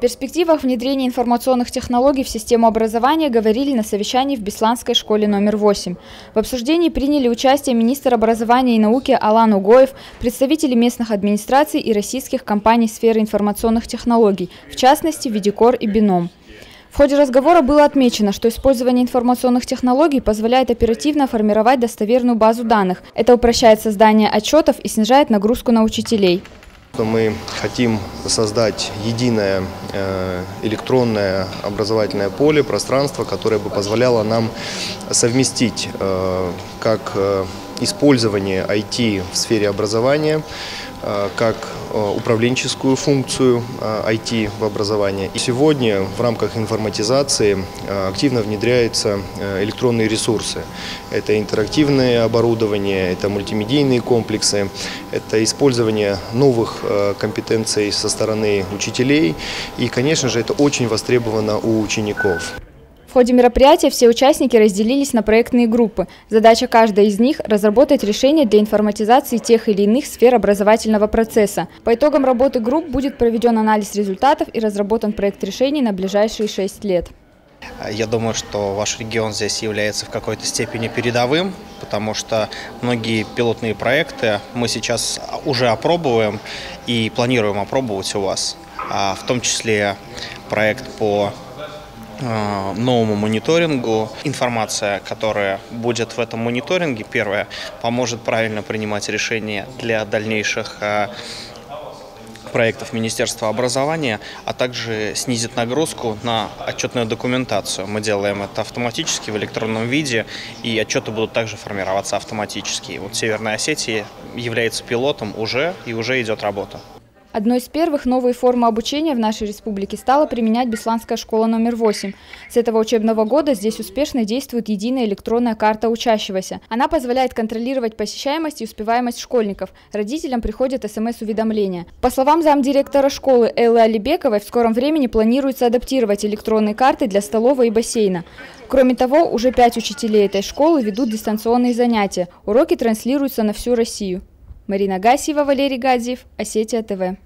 О перспективах внедрения информационных технологий в систему образования говорили на совещании в Бесланской школе номер 8. В обсуждении приняли участие министр образования и науки Алан Угоев, представители местных администраций и российских компаний сферы информационных технологий, в частности, Видикор и Бином. В ходе разговора было отмечено, что использование информационных технологий позволяет оперативно формировать достоверную базу данных. Это упрощает создание отчетов и снижает нагрузку на учителей. Мы хотим создать единое электронное образовательное поле, пространство, которое бы позволяло нам совместить как использование IT в сфере образования, как управленческую функцию IT в образовании. И сегодня в рамках информатизации активно внедряются электронные ресурсы. Это интерактивное оборудование, это мультимедийные комплексы, это использование новых компетенций со стороны учителей. И, конечно же, это очень востребовано у учеников. В ходе мероприятия все участники разделились на проектные группы. Задача каждой из них – разработать решение для информатизации тех или иных сфер образовательного процесса. По итогам работы групп будет проведен анализ результатов и разработан проект решений на ближайшие 6 лет. Я думаю, что ваш регион здесь является в какой-то степени передовым, потому что многие пилотные проекты мы сейчас уже опробуем и планируем опробовать у вас. В том числе проект по новому мониторингу. Информация, которая будет в этом мониторинге, первое, поможет правильно принимать решения для дальнейших проектов Министерства образования, а также снизит нагрузку на отчетную документацию. Мы делаем это автоматически в электронном виде, и отчеты будут также формироваться автоматически. Вот Северная Осетия является пилотом уже, и уже идет работа. Одной из первых новые формы обучения в нашей республике стала применять Бесланская школа номер 8. С этого учебного года здесь успешно действует единая электронная карта учащегося. Она позволяет контролировать посещаемость и успеваемость школьников. Родителям приходят СМС-уведомления. По словам замдиректора школы Эллы Алибековой, в скором времени планируется адаптировать электронные карты для столовой и бассейна. Кроме того, уже 5 учителей этой школы ведут дистанционные занятия. Уроки транслируются на всю Россию. Марина Гасиева, Валерий Гадзиев, Осетия ТВ.